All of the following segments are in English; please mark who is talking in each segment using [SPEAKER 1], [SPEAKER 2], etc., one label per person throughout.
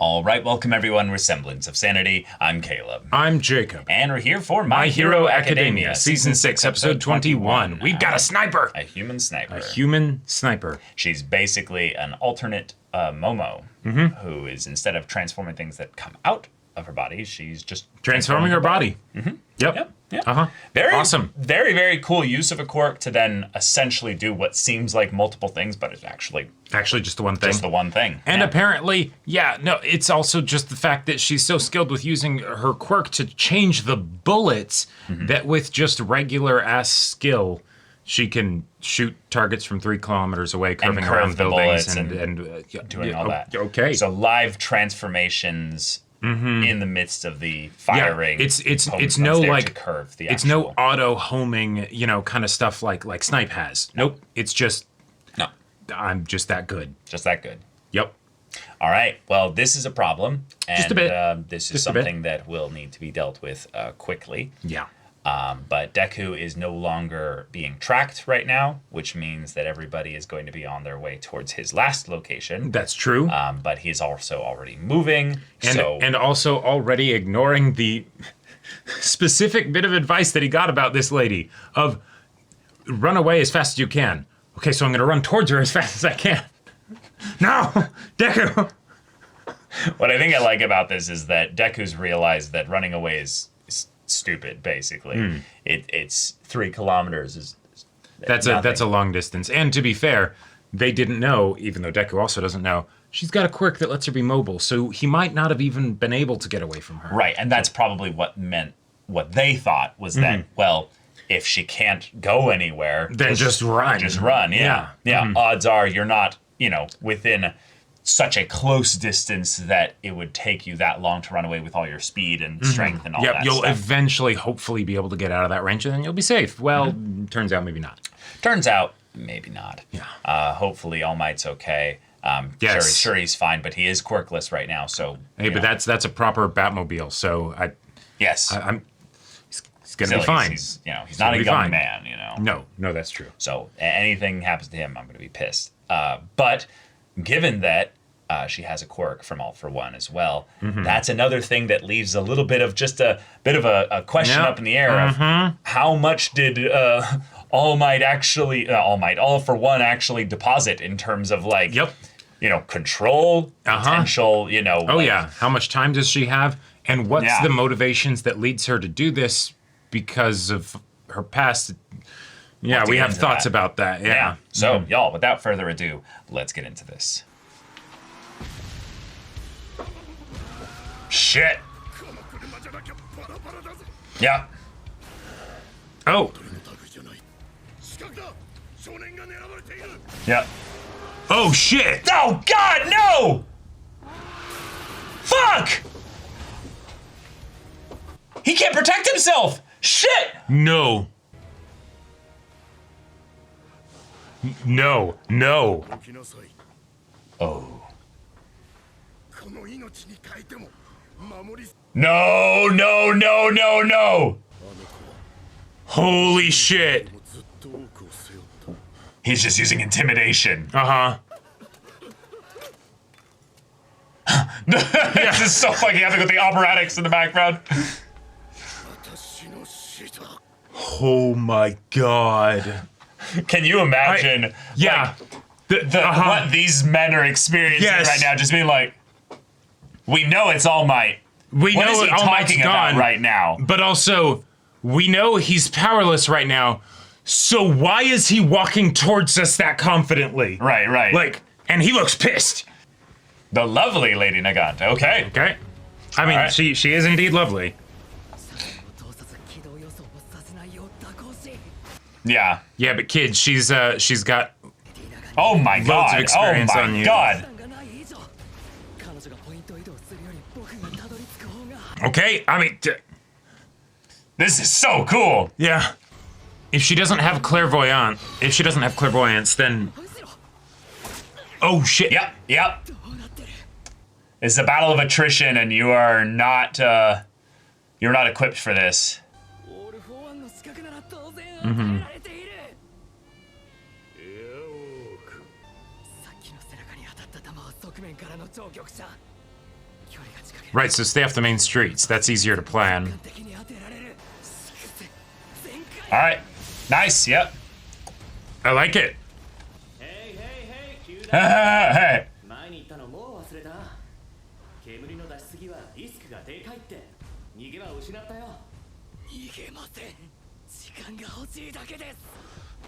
[SPEAKER 1] All right, welcome everyone. We're Semblance of Sanity. I'm Caleb.
[SPEAKER 2] I'm Jacob.
[SPEAKER 1] And we're here for My Hero Academia,
[SPEAKER 2] Season 6, Episode 21. We've got a sniper!
[SPEAKER 1] A human sniper.
[SPEAKER 2] A human sniper.
[SPEAKER 1] She's basically an alternate Momo, who is, instead of transforming things that come out of her body, she's just
[SPEAKER 2] Transforming her body. Yep.
[SPEAKER 1] Yeah. Very
[SPEAKER 2] awesome.
[SPEAKER 1] Very, very cool use of a quirk to then essentially do what seems like multiple things, but it's actually
[SPEAKER 2] just the one thing.
[SPEAKER 1] Just the one thing.
[SPEAKER 2] And apparently, it's also just the fact that she's so skilled with using her quirk to change the bullets that with just regular ass skill, she can shoot targets from 3 kilometers away, curving around buildings and
[SPEAKER 1] doing all that.
[SPEAKER 2] Okay.
[SPEAKER 1] So live transformations in the midst of the firing.
[SPEAKER 2] Yeah, it's no like
[SPEAKER 1] curve.
[SPEAKER 2] It's no auto homing, kind of stuff like Snipe has. Nope. It's just I'm just that good.
[SPEAKER 1] Just that good.
[SPEAKER 2] Yep.
[SPEAKER 1] All right. Well, this is a problem, and
[SPEAKER 2] just a bit.
[SPEAKER 1] This is something that will need to be dealt with quickly.
[SPEAKER 2] Yeah.
[SPEAKER 1] But Deku is no longer being tracked right now, which means that everybody is going to be on their way towards his last location.
[SPEAKER 2] That's true.
[SPEAKER 1] But he's also already moving.
[SPEAKER 2] And also already ignoring the specific bit of advice that he got about this lady of run away as fast as you can. Okay, so I'm going to run towards her as fast as I can. No! Deku!
[SPEAKER 1] What I think I like about this is that Deku's realized that running away is stupid, basically. It's 3 kilometers.
[SPEAKER 2] That's a long distance. And to be fair, they didn't know, even though Deku also doesn't know, she's got a quirk that lets her be mobile, so he might not have even been able to get away from her.
[SPEAKER 1] Right, and that's probably what they thought was that, well, if she can't go anywhere,
[SPEAKER 2] then just run.
[SPEAKER 1] Just run, yeah. Odds are you're not, within such a close distance that it would take you that long to run away with all your speed and strength and all that
[SPEAKER 2] you'll
[SPEAKER 1] stuff.
[SPEAKER 2] Eventually, hopefully, be able to get out of that range, and then you'll be safe. Well, turns out maybe not.
[SPEAKER 1] Turns out maybe not.
[SPEAKER 2] Yeah.
[SPEAKER 1] Hopefully, All Might's okay.
[SPEAKER 2] Yes.
[SPEAKER 1] Sure, he's fine, but he is quirkless right now. So
[SPEAKER 2] hey, but that's a proper Batmobile. So I'm. He's gonna be fine.
[SPEAKER 1] He's not a young man.
[SPEAKER 2] No, that's true.
[SPEAKER 1] So anything happens to him, I'm gonna be pissed. But given that she has a quirk from All for One as well, that's another thing that leaves a little bit of a question up in the air of how much did All for One actually deposit in terms of control, potential,
[SPEAKER 2] how much time does she have? And what's the motivations that leads her to do this because of her past? Yeah, we have thoughts about that. Yeah.
[SPEAKER 1] So, y'all, without further ado, let's get into this. Shit. Yeah.
[SPEAKER 2] Oh.
[SPEAKER 1] Yeah.
[SPEAKER 2] Oh, shit.
[SPEAKER 1] Oh, God, no! Fuck! He can't protect himself! Shit!
[SPEAKER 2] No. No.
[SPEAKER 1] Oh. No.
[SPEAKER 2] Holy shit.
[SPEAKER 1] He's just using intimidation. This is so fucking epic with the operatics in the background.
[SPEAKER 2] Oh my god.
[SPEAKER 1] Can you imagine? What these men are experiencing right now, just being like, we know it's All Might.
[SPEAKER 2] We
[SPEAKER 1] what
[SPEAKER 2] know
[SPEAKER 1] is he
[SPEAKER 2] All Might's
[SPEAKER 1] talking
[SPEAKER 2] gone
[SPEAKER 1] about right now.
[SPEAKER 2] But also, we know he's powerless right now. So why is he walking towards us that confidently?
[SPEAKER 1] Right.
[SPEAKER 2] And he looks pissed.
[SPEAKER 1] The lovely Lady Nagant. Okay.
[SPEAKER 2] I mean, she is indeed lovely.
[SPEAKER 1] Yeah.
[SPEAKER 2] Yeah, but kid, she's got
[SPEAKER 1] oh my god.
[SPEAKER 2] loads of experience on you.
[SPEAKER 1] God.
[SPEAKER 2] Okay, I mean,
[SPEAKER 1] this is so cool.
[SPEAKER 2] Yeah. If she doesn't have clairvoyance, then oh shit.
[SPEAKER 1] Yep. It's a battle of attrition, and you are not you're not equipped for this.
[SPEAKER 2] Right, so stay off the main streets. That's easier to plan.
[SPEAKER 1] All right. Nice. Yep.
[SPEAKER 2] I like it.
[SPEAKER 1] Hey.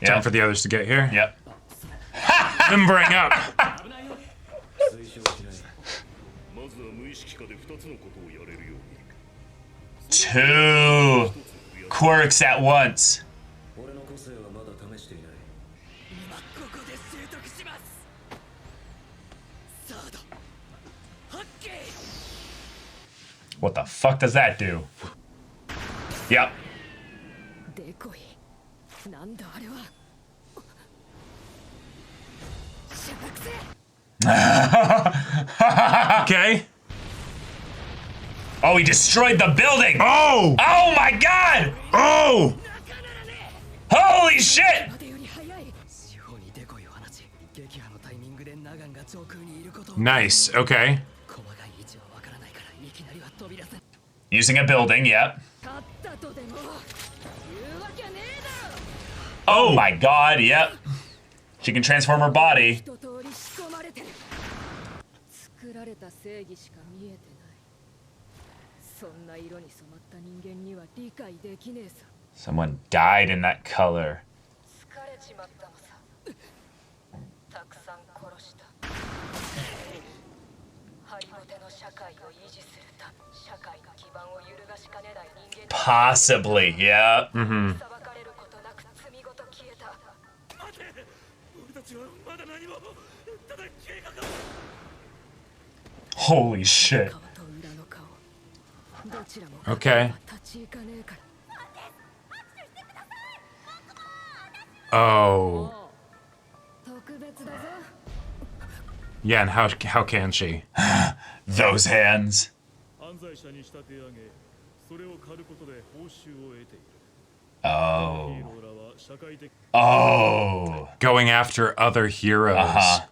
[SPEAKER 2] Time for the others to get here.
[SPEAKER 1] Yep.
[SPEAKER 2] Limbering up.
[SPEAKER 1] 2 quirks at once. What the fuck does that do? Yep.
[SPEAKER 2] Okay.
[SPEAKER 1] Oh, he destroyed the building!
[SPEAKER 2] Oh!
[SPEAKER 1] Oh my god!
[SPEAKER 2] Oh!
[SPEAKER 1] Holy shit!
[SPEAKER 2] Nice. Okay.
[SPEAKER 1] Using a building, yep. Oh my god, yep. She can transform her body. Someone died in that color. Possibly, yeah.
[SPEAKER 2] Mm-hmm.
[SPEAKER 1] Holy shit.
[SPEAKER 2] Okay. Oh. Yeah, and how can she?
[SPEAKER 1] Those hands. Oh. Oh.
[SPEAKER 2] Going after other heroes.
[SPEAKER 1] Uh-huh.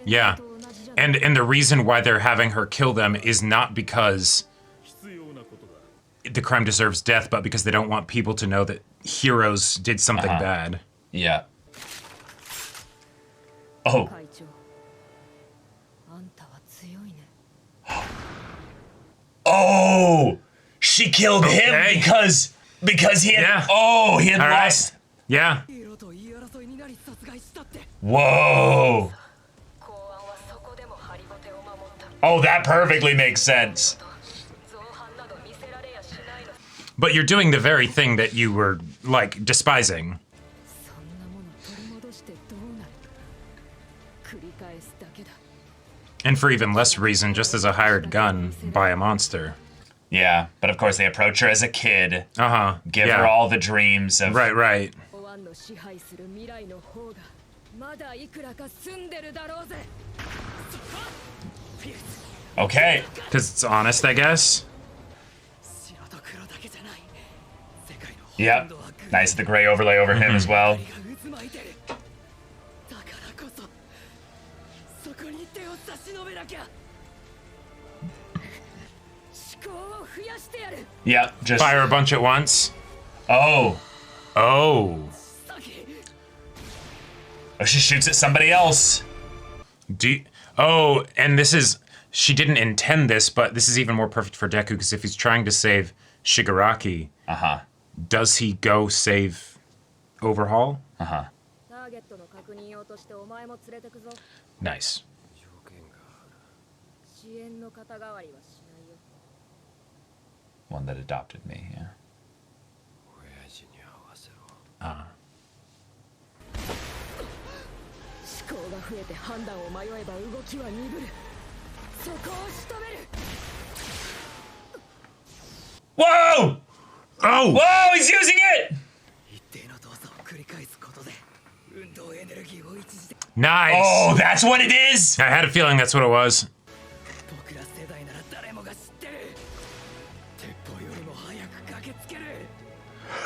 [SPEAKER 2] Yeah. And the reason why they're having her kill them is not because the crime deserves death, but because they don't want people to know that heroes did something bad.
[SPEAKER 1] Yeah. Oh. Oh! She killed him because he had he had lost.
[SPEAKER 2] Yeah.
[SPEAKER 1] Whoa. Oh, that perfectly makes sense.
[SPEAKER 2] But you're doing the very thing that you were, like, despising. And for even less reason, just as a hired gun by a monster.
[SPEAKER 1] Yeah, but of course they approach her as a kid.
[SPEAKER 2] Uh-huh.
[SPEAKER 1] Give her all the dreams of...
[SPEAKER 2] Right, right.
[SPEAKER 1] Okay.
[SPEAKER 2] Because it's honest, I guess.
[SPEAKER 1] Yep. Nice, the gray overlay over him as well. Yep, just...
[SPEAKER 2] Fire a bunch at once.
[SPEAKER 1] Oh.
[SPEAKER 2] Oh.
[SPEAKER 1] Oh, she shoots at somebody else.
[SPEAKER 2] Oh, and this is... She didn't intend this, but this is even more perfect for Deku, because if he's trying to save Shigaraki, does he go save Overhaul? Nice.
[SPEAKER 1] One that adopted me, yeah. Whoa!
[SPEAKER 2] Oh!
[SPEAKER 1] Whoa, he's using it!
[SPEAKER 2] Nice!
[SPEAKER 1] Oh, that's what it is?
[SPEAKER 2] I had a feeling that's what it was.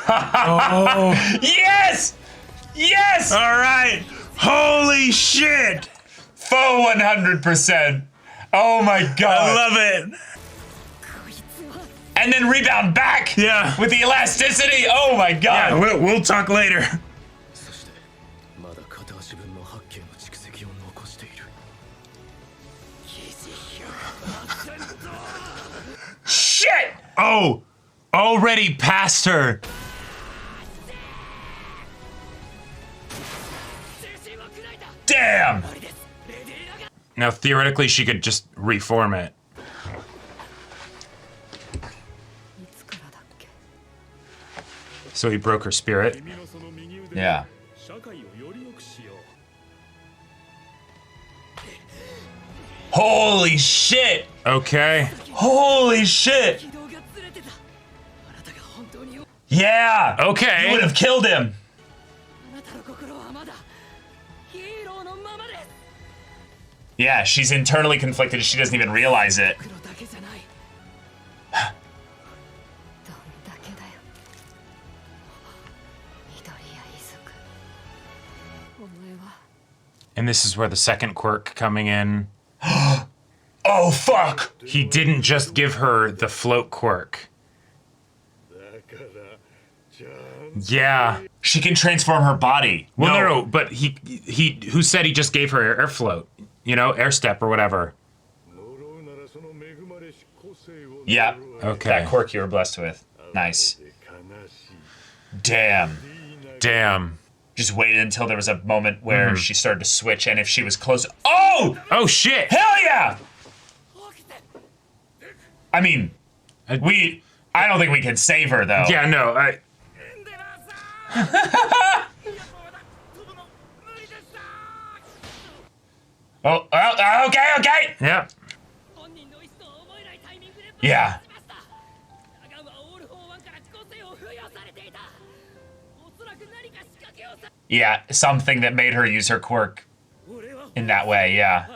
[SPEAKER 1] Oh. Yes! Yes!
[SPEAKER 2] All right! Holy shit!
[SPEAKER 1] Full 100%. Oh my god.
[SPEAKER 2] I love it.
[SPEAKER 1] And then rebound back.
[SPEAKER 2] Yeah.
[SPEAKER 1] With the elasticity. Oh my god.
[SPEAKER 2] Yeah, we'll talk later.
[SPEAKER 1] Shit.
[SPEAKER 2] Oh, already past her.
[SPEAKER 1] Damn.
[SPEAKER 2] Now, theoretically, she could just reform it. So he broke her spirit.
[SPEAKER 1] Yeah. Holy shit.
[SPEAKER 2] Okay.
[SPEAKER 1] Holy shit. Yeah.
[SPEAKER 2] Okay.
[SPEAKER 1] You would have killed him. Yeah, she's internally conflicted. She doesn't even realize it.
[SPEAKER 2] And this is where the second quirk coming in.
[SPEAKER 1] Oh, fuck.
[SPEAKER 2] He didn't just give her the float quirk. Yeah.
[SPEAKER 1] She can transform her body.
[SPEAKER 2] Well, no, but he who said he just gave her air float? You know, air step or whatever.
[SPEAKER 1] Yeah.
[SPEAKER 2] Okay.
[SPEAKER 1] That quirk you were blessed with. Nice. Damn.
[SPEAKER 2] Damn.
[SPEAKER 1] Just waited until there was a moment where she started to switch, and if she was close... Oh!
[SPEAKER 2] Oh, shit!
[SPEAKER 1] Hell yeah! I mean, I don't think we can save her, though.
[SPEAKER 2] Yeah, no,
[SPEAKER 1] Oh, okay!
[SPEAKER 2] Yeah.
[SPEAKER 1] Yeah. Yeah, something that made her use her quirk in that way, yeah.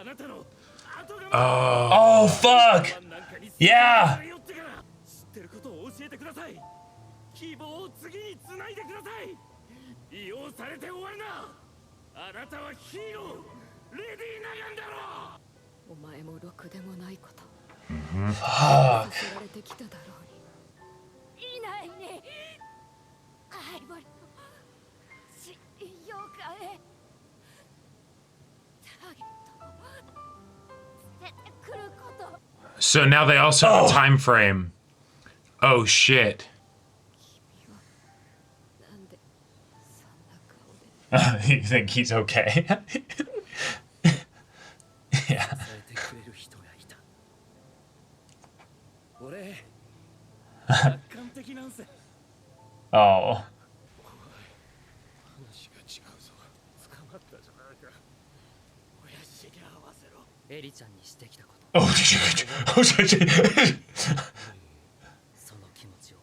[SPEAKER 1] Oh, fuck! Yeah! Fuck.
[SPEAKER 2] So now they also have a time frame. Oh, shit.
[SPEAKER 1] You think he's okay? Yeah. Oh. Oh shit. Oh shit.
[SPEAKER 3] その気持ちを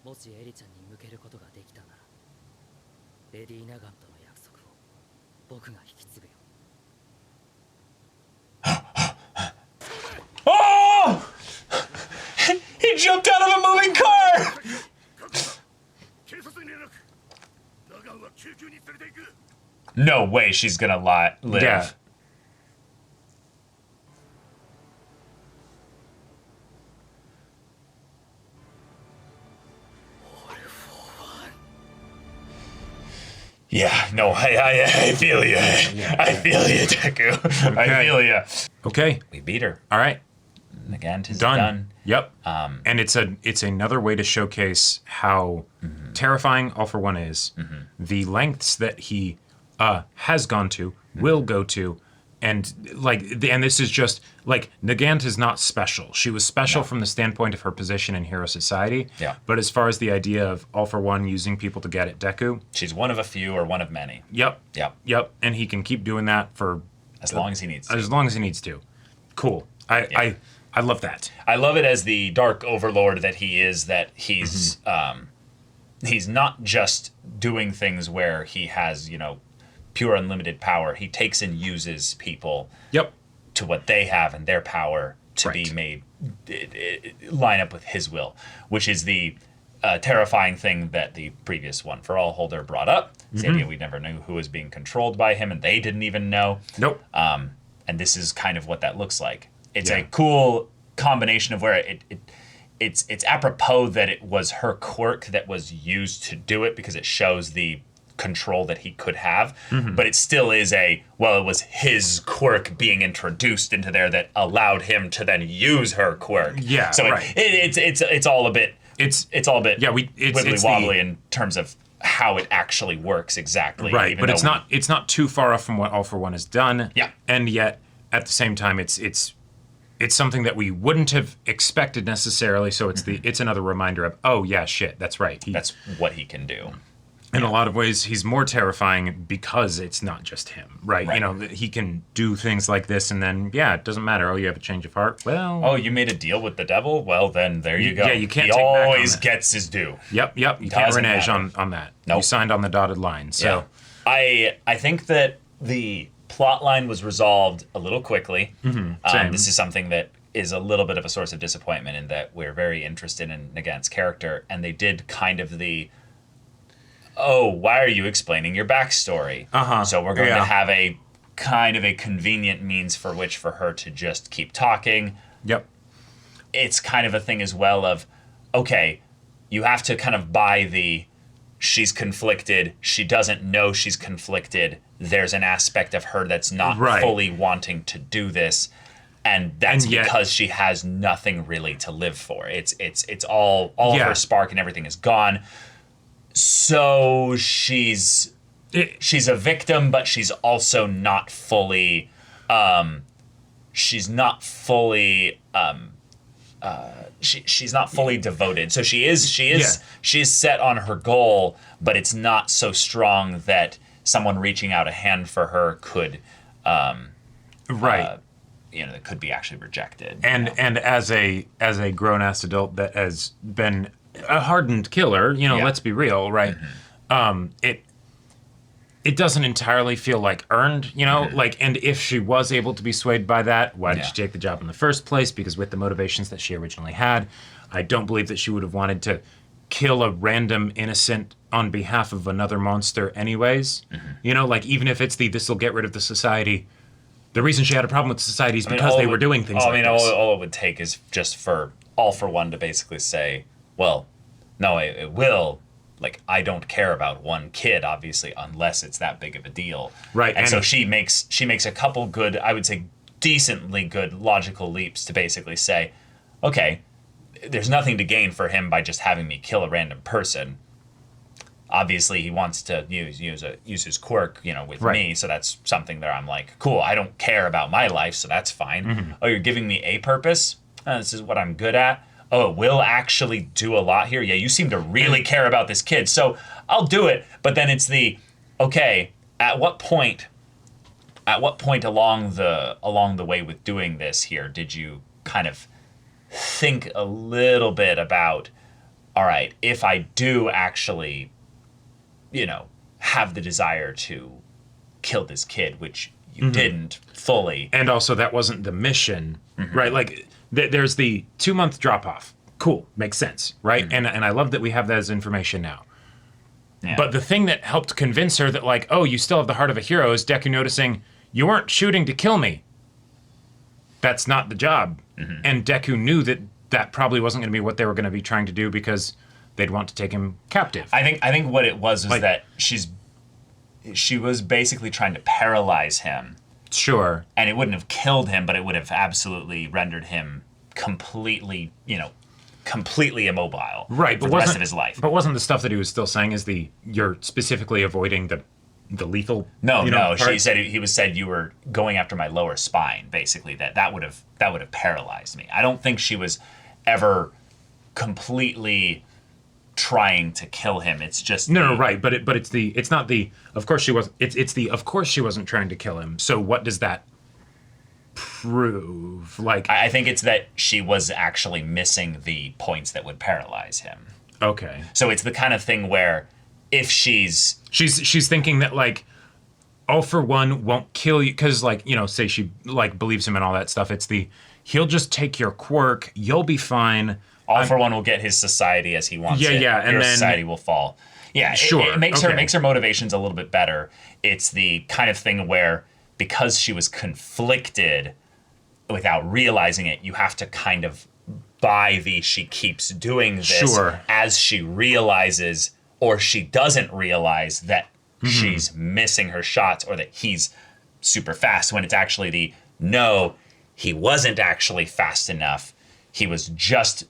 [SPEAKER 3] もしエリちゃんに向けることができたならレディ・ナガンとの約束を僕が引き継ぐよ
[SPEAKER 1] Oh! He jumped out of a moving car! No way she's gonna live.
[SPEAKER 2] Yeah.
[SPEAKER 1] Yeah, no, I feel you. I feel you, Deku. I feel you.
[SPEAKER 2] Okay.
[SPEAKER 1] We beat her.
[SPEAKER 2] All right.
[SPEAKER 1] Nagant is
[SPEAKER 2] Done.
[SPEAKER 1] done.
[SPEAKER 2] Yep. And it's another way to showcase how terrifying All for One is. The lengths that he has gone to, will go to, and and this is just like Nagant is not special. She was special from the standpoint of her position in hero society.
[SPEAKER 1] Yeah.
[SPEAKER 2] But as far as the idea of All for One using people to get at Deku,
[SPEAKER 1] She's one of a few or one of many.
[SPEAKER 2] yep.
[SPEAKER 1] Yep.
[SPEAKER 2] Yep. And he can keep doing that for
[SPEAKER 1] As long as he needs to.
[SPEAKER 2] as long as he needs to. Cool. I love that.
[SPEAKER 1] I love it as the dark overlord that he is, that he's not just doing things where he has, pure unlimited power. He takes and uses people
[SPEAKER 2] Yep.
[SPEAKER 1] to what they have and their power to
[SPEAKER 2] Right.
[SPEAKER 1] be made line up with his will, which is the terrifying thing that the previous One for All holder brought up. It's the idea we never knew who was being controlled by him, and they didn't even know.
[SPEAKER 2] Nope.
[SPEAKER 1] And this is kind of what that looks like. It's a cool combination of where it's apropos that it was her quirk that was used to do it because it shows the control that he could have, but it still is it was his quirk being introduced into there that allowed him to then use her quirk.
[SPEAKER 2] Yeah,
[SPEAKER 1] so
[SPEAKER 2] right.
[SPEAKER 1] It's all a bit wibbly wobbly in terms of how it actually works exactly.
[SPEAKER 2] Right, but it's not too far off from what All for One has done.
[SPEAKER 1] Yeah,
[SPEAKER 2] and yet at the same time, it's something that we wouldn't have expected necessarily. So it's another reminder of, oh yeah, shit, that's right.
[SPEAKER 1] That's what he can do.
[SPEAKER 2] In a lot of ways, he's more terrifying because it's not just him, right? You know, he can do things like this, and then it doesn't matter. Oh, you have a change of heart. Well,
[SPEAKER 1] you made a deal with the devil. Well, then there you go.
[SPEAKER 2] Yeah, you can't.
[SPEAKER 1] He
[SPEAKER 2] take back
[SPEAKER 1] always
[SPEAKER 2] on
[SPEAKER 1] gets his due.
[SPEAKER 2] Yep. You can't renege on that.
[SPEAKER 1] Nope.
[SPEAKER 2] You signed on the dotted line. So
[SPEAKER 1] I think that the plot line was resolved a little quickly.
[SPEAKER 2] Same.
[SPEAKER 1] This is something that is a little bit of a source of disappointment in that we're very interested in Nagant's character, and they did kind of why are you explaining your backstory? So we're going to have a kind of a convenient means for her to just keep talking.
[SPEAKER 2] Yep.
[SPEAKER 1] It's kind of a thing as well of, okay, you have to kind of buy she's conflicted, she doesn't know she's conflicted, there's an aspect of her that's not fully wanting to do this, and that's because she has nothing really to live for. It's all of her spark and everything is gone. So she's a victim, but she's also not fully she's not fully devoted. So she is set on her goal, but it's not so strong that someone reaching out a hand for her could that could be actually rejected.
[SPEAKER 2] And as a grown ass adult that has been a hardened killer, let's be real, right? It doesn't entirely feel like earned, and if she was able to be swayed by that, why did she take the job in the first place? Because with the motivations that she originally had, I don't believe that she would have wanted to kill a random innocent on behalf of another monster anyways. Even if it's this'll get rid of the society, the reason she had a problem with the society is because they were doing things like this.
[SPEAKER 1] All it would take is just for All for One to basically say, well, no, it will. Like, I don't care about one kid, obviously, unless it's that big of a deal.
[SPEAKER 2] Right.
[SPEAKER 1] And so she makes a couple good, I would say decently good logical leaps to basically say, okay, there's nothing to gain for him by just having me kill a random person. Obviously, he wants to use his quirk, with me. So that's something that I'm like, cool, I don't care about my life, so that's fine. Oh, you're giving me a purpose? This is what I'm good at. Oh, it will actually do a lot here. Yeah, you seem to really care about this kid, so I'll do it. But then it's okay, at what point along the way with doing this here did you kind of think a little bit about, all right, if I do actually, have the desire to kill this kid, which you didn't fully.
[SPEAKER 2] And also that wasn't the mission, right? Like, there's the 2-month drop-off. Cool, makes sense, right? And I love that we have that as information now. Yeah. But the thing that helped convince her that, like, oh, you still have the heart of a hero is Deku noticing, you weren't shooting to kill me. That's not the job. And Deku knew that probably wasn't going to be what they were going to be trying to do because they'd want to take him captive.
[SPEAKER 1] I think what it was that she was basically trying to paralyze him.
[SPEAKER 2] Sure.
[SPEAKER 1] And it wouldn't have killed him, but it would have absolutely rendered him completely immobile for the rest of his life.
[SPEAKER 2] But wasn't the stuff that he was still saying is you're specifically avoiding the lethal?
[SPEAKER 1] No. He said you were going after my lower spine, basically, that would have paralyzed me. I don't think she was ever completely trying to kill him. It's just
[SPEAKER 2] right, but it's not the of course she wasn't, it's the of course she wasn't trying to kill him. So what does that prove? Like,
[SPEAKER 1] I think it's that she was actually missing the points that would paralyze him.
[SPEAKER 2] Okay.
[SPEAKER 1] So it's the kind of thing where if she's
[SPEAKER 2] thinking that, like, All for One won't kill you because, like, say she, like, believes him and all that stuff. It's he'll just take your quirk, you'll be fine.
[SPEAKER 1] All for One will get his society as he wants it.
[SPEAKER 2] Yeah, and
[SPEAKER 1] Hero
[SPEAKER 2] then
[SPEAKER 1] Society will fall. Yeah,
[SPEAKER 2] sure.
[SPEAKER 1] It makes her motivations a little bit better. It's the kind of thing where because she was conflicted without realizing it, you have to kind of buy she keeps doing this as she realizes or she doesn't realize that she's missing her shots or that he's super fast when it's actually no, he wasn't actually fast enough. He was just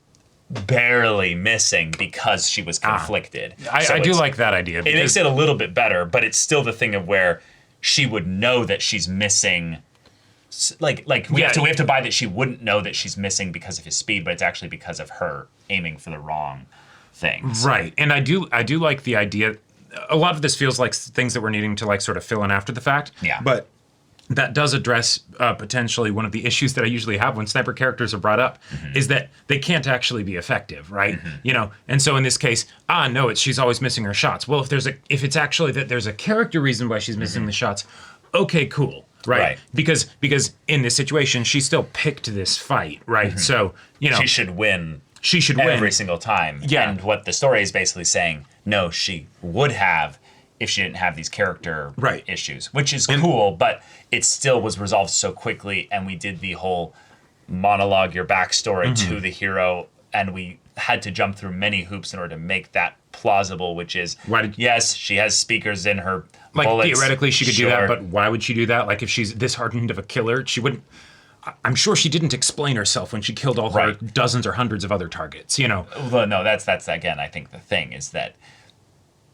[SPEAKER 1] barely missing because she was conflicted.
[SPEAKER 2] I do like that idea.
[SPEAKER 1] It makes it a little bit better, but it's still the thing of where she would know that she's missing. We have to buy that she wouldn't know that she's missing because of his speed, but it's actually because of her aiming for the wrong things.
[SPEAKER 2] Right, and I do like the idea. A lot of this feels like things that we're needing to like sort of fill in after the fact.
[SPEAKER 1] Yeah,
[SPEAKER 2] but that does address potentially one of the issues that I usually have when sniper characters are brought up is that they can't actually be effective, right? You know, and so in this case, no, she's always missing her shots. Well, if it's actually that there's a character reason why she's missing the shots, okay, cool, right? Because in this situation, she still picked this fight, right? So you know,
[SPEAKER 1] she should win.
[SPEAKER 2] She should win
[SPEAKER 1] every single time. Yeah, and what the story is basically saying, no, she would have. If she didn't have these character issues, which is cool, but it still was resolved so quickly, and we did the whole monologue, your backstory to the hero, and we had to jump through many hoops in order to make that plausible, which is, yes, she has speakers in her bullets.
[SPEAKER 2] Theoretically, she could do that, but why would she do that? Like, if she's this hardened of a killer, she wouldn't... I'm sure she didn't explain herself when she killed all her dozens or hundreds of other targets, you know?
[SPEAKER 1] Well, no, that's again, I think the thing is that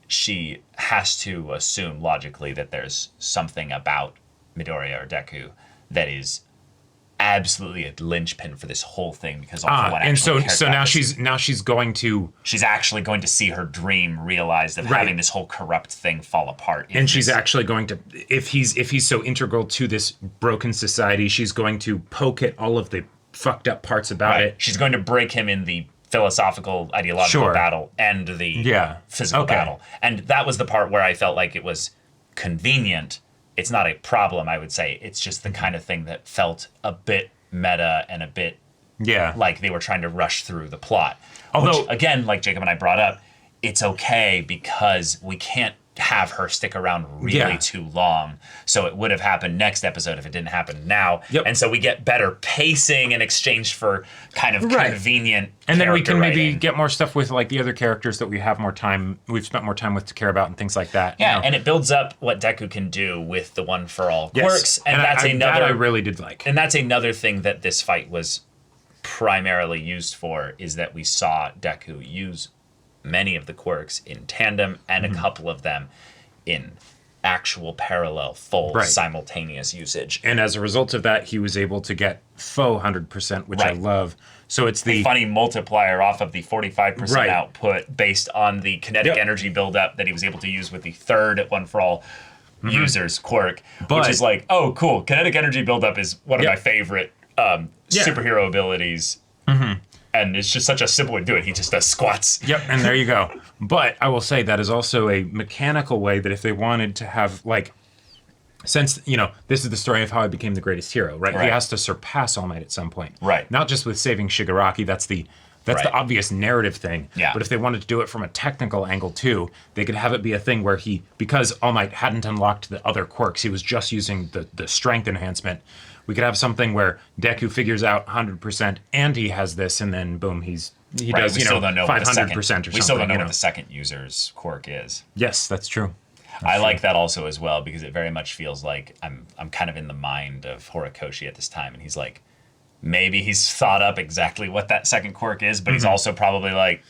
[SPEAKER 1] she has to assume logically that there's something about Midoriya or Deku that is absolutely a linchpin for this whole thing because all for one
[SPEAKER 2] and so she's going to
[SPEAKER 1] actually going to see her dream realized of having this whole corrupt thing fall apart,
[SPEAKER 2] and she's actually going to if he's so integral to this broken society, she's going to poke at all of the fucked up parts about it.
[SPEAKER 1] She's going to break him in the philosophical, ideological battle and the physical battle. And that was the part where I felt like it was convenient. It's not a problem, I would say. It's just the kind of thing that felt a bit meta and a bit like they were trying to rush through the plot. Although, which, again, like Jacob and I brought up, it's okay because we can't have her stick around really too long. So it would have happened next episode if it didn't happen now. And so we get better pacing in exchange for kind of convenient
[SPEAKER 2] and then we can maybe get more stuff with like the other characters that we've spent more time with to care about and things like that.
[SPEAKER 1] Yeah, and it builds up what Deku can do with the one for all quirks. And that's another
[SPEAKER 2] that I really did like.
[SPEAKER 1] And that's another thing that this fight was primarily used for, is that we saw Deku use many of the quirks in tandem and a couple of them in actual parallel, full simultaneous usage.
[SPEAKER 2] And as a result of that, he was able to get faux 100%, which I love. So it's the
[SPEAKER 1] funny multiplier off of the 45% output based on the kinetic energy buildup that he was able to use with the third One for All users quirk, which is like, oh, cool. Kinetic energy buildup is one of my favorite superhero abilities. And it's just such a simple way to do it. He just does squats.
[SPEAKER 2] And there you go. But I will say that is also a mechanical way that if they wanted to have, like, since, you know, this is the story of how I became the greatest hero, right? He has to surpass All Might at some point. Not just with saving Shigaraki, that's the obvious narrative thing. But if they wanted to do it from a technical angle too, they could have it be a thing where because All Might hadn't unlocked the other quirks, he was just using the strength enhancement. We could have something where Deku figures out 100% and he has this, and then boom, he does 500% or something.
[SPEAKER 1] We still don't know what the second user's quirk is.
[SPEAKER 2] Yes, that's true.
[SPEAKER 1] I like that also as well, because it very much feels like I'm kind of in the mind of Horikoshi at this time, and he's like, maybe he's thought up exactly what that second quirk is, but he's also probably like,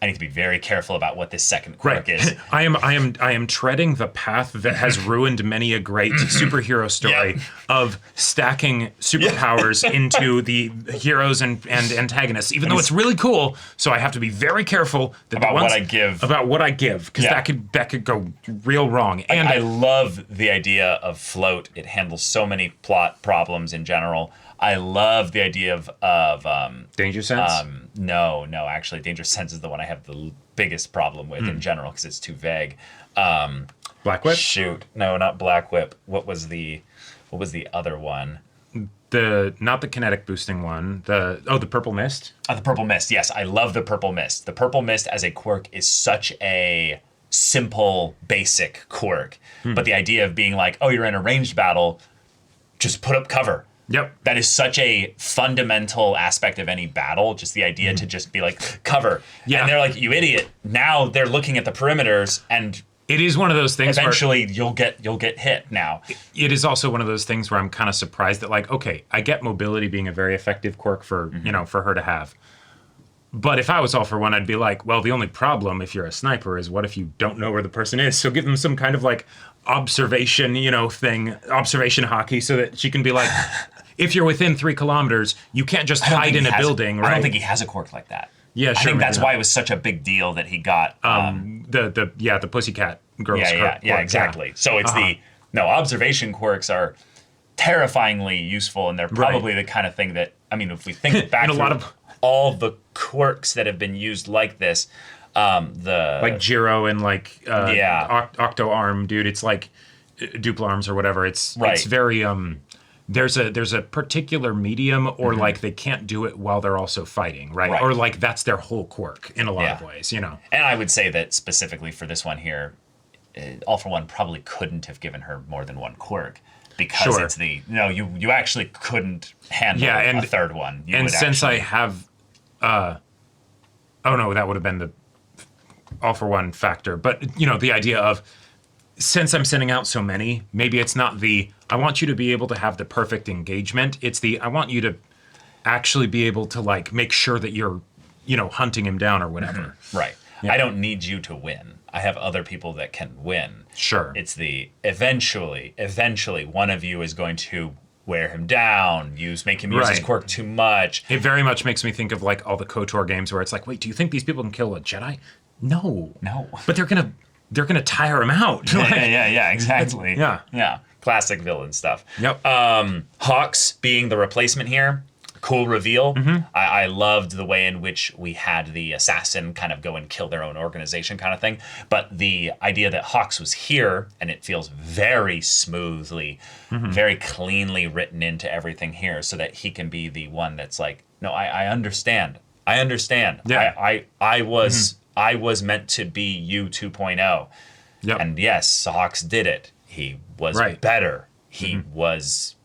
[SPEAKER 1] I need to be very careful about what this second quirk is.
[SPEAKER 2] I am treading the path that has ruined many a great superhero story of stacking superpowers into the heroes and antagonists, even though it's really cool. So I have to be very careful
[SPEAKER 1] about what I give,
[SPEAKER 2] because that could go real wrong. And
[SPEAKER 1] I love the idea of float. It handles so many plot problems in general. I love the idea of
[SPEAKER 2] Danger Sense?
[SPEAKER 1] No, actually, Danger Sense is the one I have the biggest problem with in general, because it's too vague. Black
[SPEAKER 2] Whip?
[SPEAKER 1] Shoot, no, not Black Whip. What was the other one?
[SPEAKER 2] not the kinetic boosting one. The purple mist.
[SPEAKER 1] The purple mist. Yes, I love the purple mist. The purple mist as a quirk is such a simple, basic quirk. But the idea of being like, oh, you're in a ranged battle, just put up cover.
[SPEAKER 2] Yep.
[SPEAKER 1] That is such a fundamental aspect of any battle. Just the idea to just be like, cover.
[SPEAKER 2] Yeah.
[SPEAKER 1] And they're like, you idiot. Now they're looking at the perimeters, and
[SPEAKER 2] it is one of those things
[SPEAKER 1] eventually you'll get hit now.
[SPEAKER 2] It is also one of those things where I'm kind of surprised that, like, okay, I get mobility being a very effective quirk for, for her to have. But if I was All for One, I'd be like, well, the only problem if you're a sniper is what if you don't know where the person is? So give them some kind of like observation, observation hockey, so that she can be like, if you're within 3 kilometers, you can't just hide in a building, right?
[SPEAKER 1] I don't think he has a quirk like that.
[SPEAKER 2] Yeah, sure.
[SPEAKER 1] I think that's why it was such a big deal that he got
[SPEAKER 2] the Pussycat Girls.
[SPEAKER 1] Yeah, exactly. Yeah. So it's observation quirks are terrifying useful, and they're probably the kind of thing that, I mean, if we think back to all the quirks that have been used like this, like Jiro and like
[SPEAKER 2] Octo Arm, dude, it's like Duplo Arms or whatever. It's very there's a particular medium, or like they can't do it while they're also fighting, right? Or like that's their whole quirk in a lot of ways, And
[SPEAKER 1] I would say that specifically for this one here, All for One probably couldn't have given her more than one quirk, because it's you actually couldn't handle a third one.
[SPEAKER 2] I have that would have been the All for One factor, but the idea of, since I'm sending out so many, maybe it's not I want you to be able to have the perfect engagement. It's I want you to actually be able to like make sure that you're, hunting him down or whatever.
[SPEAKER 1] Right. Yeah. I don't need you to win. I have other people that can win.
[SPEAKER 2] Sure.
[SPEAKER 1] It's eventually one of you is going to wear him down, make him use his quirk too much.
[SPEAKER 2] It very much makes me think of like all the KOTOR games where it's like, wait, do you think these people can kill a Jedi? No. But they're gonna tire him out.
[SPEAKER 1] Yeah, exactly.
[SPEAKER 2] Yeah.
[SPEAKER 1] Classic villain stuff.
[SPEAKER 2] Yep.
[SPEAKER 1] Hawks being the replacement here, cool reveal. I loved the way in which we had the assassin kind of go and kill their own organization kind of thing. But the idea that Hawks was here, and it feels very smoothly, very cleanly written into everything here, so that he can be the one that's like, no, I understand. Yeah. I was meant to be you 2.0.
[SPEAKER 2] Yep.
[SPEAKER 1] And yes, Hawks did it. He was better. He was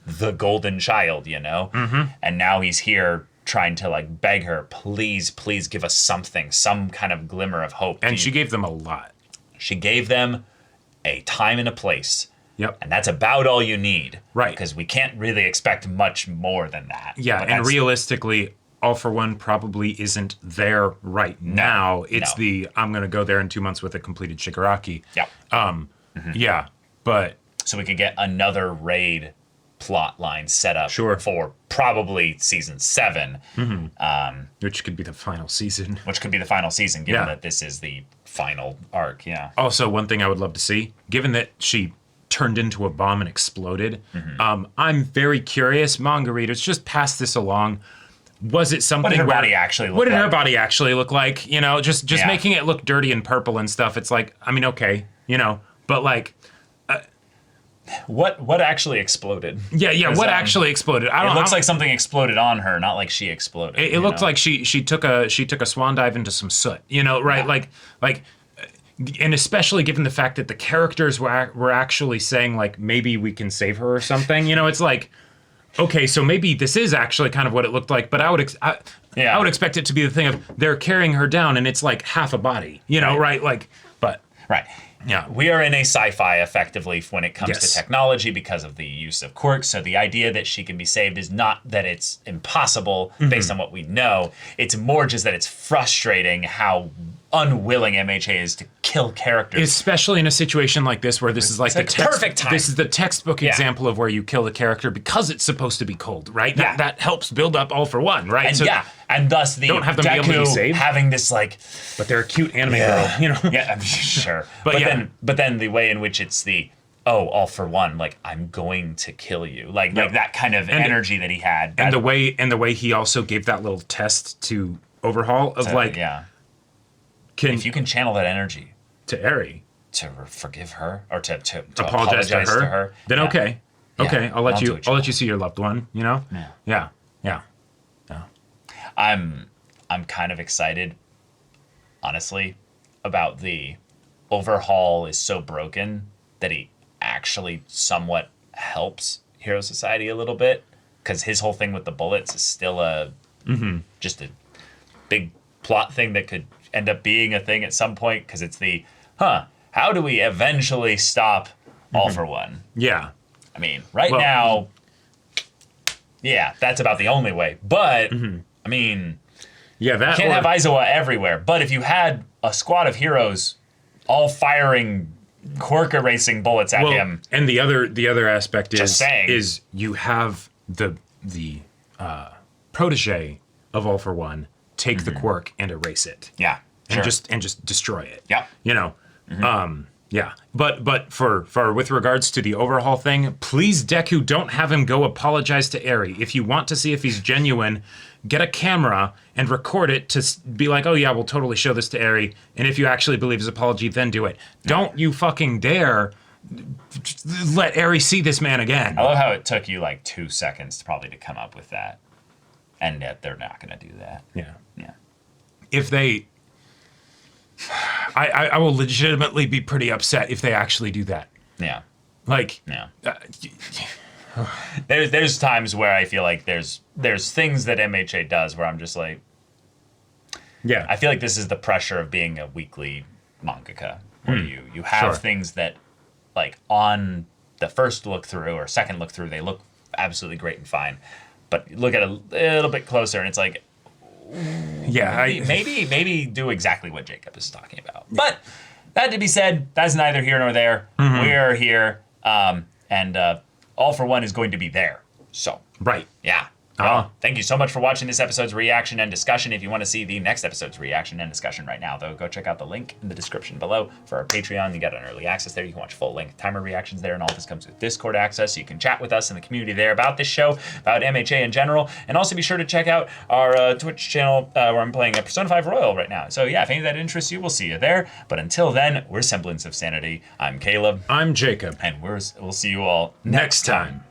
[SPEAKER 1] the golden child, And now he's here trying to like beg her, please give us something, some kind of glimmer of hope.
[SPEAKER 2] And she gave them a lot.
[SPEAKER 1] She gave them a time and a place.
[SPEAKER 2] Yep.
[SPEAKER 1] And that's about all you need.
[SPEAKER 2] Right.
[SPEAKER 1] Because we can't really expect much more than that.
[SPEAKER 2] Yeah, and realistically, All for One probably isn't there right now. It's I'm going to go there in 2 months with a completed Shigaraki.
[SPEAKER 1] Yep.
[SPEAKER 2] Yeah, but...
[SPEAKER 1] So we could get another raid plot line set up for probably season 7.
[SPEAKER 2] Which could be the final season.
[SPEAKER 1] Given that this is the final arc,
[SPEAKER 2] Also, one thing I would love to see, given that she turned into a bomb and exploded, I'm very curious, manga readers, just pass this along. Was it something?
[SPEAKER 1] What did her body actually look like?
[SPEAKER 2] What did her body actually look like? Just making it look dirty and purple and stuff. It's like, I mean, okay, but like,
[SPEAKER 1] what actually exploded?
[SPEAKER 2] Yeah. What actually exploded?
[SPEAKER 1] It looks like something exploded on her, not like she exploded.
[SPEAKER 2] It looked like she took a swan dive into some soot. Right? Yeah. Like, and especially given the fact that the characters were actually saying like, maybe we can save her or something. It's like, okay, so maybe this is actually kind of what it looked like, but I would expect it to be the thing of they're carrying her down and it's like half a body, right? Like, but
[SPEAKER 1] right.
[SPEAKER 2] Yeah.
[SPEAKER 1] We are in a sci-fi effectively when it comes to technology because of the use of quirks. So the idea that she can be saved is not that it's impossible based on what we know. It's more just that it's frustrating how unwilling MHA is to kill characters.
[SPEAKER 2] Especially in a situation like this where this is like the
[SPEAKER 1] perfect time.
[SPEAKER 2] This is the textbook example of where you kill the character because it's supposed to be cold, right? That helps build up All for One, right?
[SPEAKER 1] And and thus the
[SPEAKER 2] don't have them be able to be saved.
[SPEAKER 1] Having this like,
[SPEAKER 2] but they're a cute anime girl,
[SPEAKER 1] Yeah, I'm sure. But then the way in which it's All for One, like I'm going to kill you, like that kind of energy that he had,
[SPEAKER 2] and the way he also gave that little test to Overhaul of
[SPEAKER 1] if you can channel that energy
[SPEAKER 2] to Eri
[SPEAKER 1] to forgive her or to
[SPEAKER 2] apologize to her, then okay. Okay, I'll let
[SPEAKER 1] do
[SPEAKER 2] you.
[SPEAKER 1] what
[SPEAKER 2] I'll let
[SPEAKER 1] want.
[SPEAKER 2] you see your loved one. You know.
[SPEAKER 1] Yeah.
[SPEAKER 2] Yeah.
[SPEAKER 1] I'm kind of excited, honestly, about the overhaul is so broken that he actually somewhat helps Hero Society a little bit, because his whole thing with the bullets is still just a big plot thing that could end up being a thing at some point, because it's how do we eventually stop All for One?
[SPEAKER 2] Yeah.
[SPEAKER 1] I mean, right
[SPEAKER 2] Well,
[SPEAKER 1] now, yeah, that's about the only way. But, I mean,
[SPEAKER 2] Yeah. That.
[SPEAKER 1] can't
[SPEAKER 2] or-
[SPEAKER 1] have Aizawa everywhere. But if you had a squad of heroes all firing quirk erasing bullets at him,
[SPEAKER 2] And the other aspect
[SPEAKER 1] Just saying.
[SPEAKER 2] is you have the protege of All for One take the quirk and erase it.
[SPEAKER 1] yeah,
[SPEAKER 2] And
[SPEAKER 1] sure.
[SPEAKER 2] just destroy it.
[SPEAKER 1] Yep.
[SPEAKER 2] You know. Yeah. But for with regards to the overhaul thing, please Deku, don't have him go apologize to Eri. If you want to see if he's genuine, get a camera and record it to be like, oh yeah, we'll totally show this to Eri. And if you actually believe his apology, then do it. Don't you fucking dare let Eri see this man again.
[SPEAKER 1] I love how it took you like 2 seconds probably to come up with that. And yet they're not going to do that.
[SPEAKER 2] Yeah.
[SPEAKER 1] Yeah.
[SPEAKER 2] If they... I will legitimately be pretty upset if they actually do that.
[SPEAKER 1] Yeah.
[SPEAKER 2] Like...
[SPEAKER 1] Yeah. There's times where I feel like there's things that MHA does where I'm just like,
[SPEAKER 2] Yeah.
[SPEAKER 1] I feel like this is the pressure of being a weekly mangaka, where you have
[SPEAKER 2] Sure.
[SPEAKER 1] things that, like, on the first look through or second look through, they look absolutely great and fine, but you look at it a little bit closer and it's like,
[SPEAKER 2] yeah.
[SPEAKER 1] maybe do exactly what Jacob is talking about. But that to be said, that's neither here nor there. We're here, and All for One is going to be there. So
[SPEAKER 2] Right.
[SPEAKER 1] yeah. Well, thank you so much for watching this episode's reaction and discussion. If you want to see the next episode's reaction and discussion right now, though, go check out the link in the description below for our Patreon. You got an early access there. You can watch full-length timer reactions there, and all this comes with Discord access, so you can chat with us in the community there about this show, about MHA in general, and also be sure to check out our Twitch channel where I'm playing a Persona 5 Royal right now. So yeah, if any of that interests you, we'll see you there. But until then, we're Semblance of Sanity. I'm Caleb,
[SPEAKER 2] I'm Jacob.
[SPEAKER 1] and we'll see you all
[SPEAKER 2] Next time.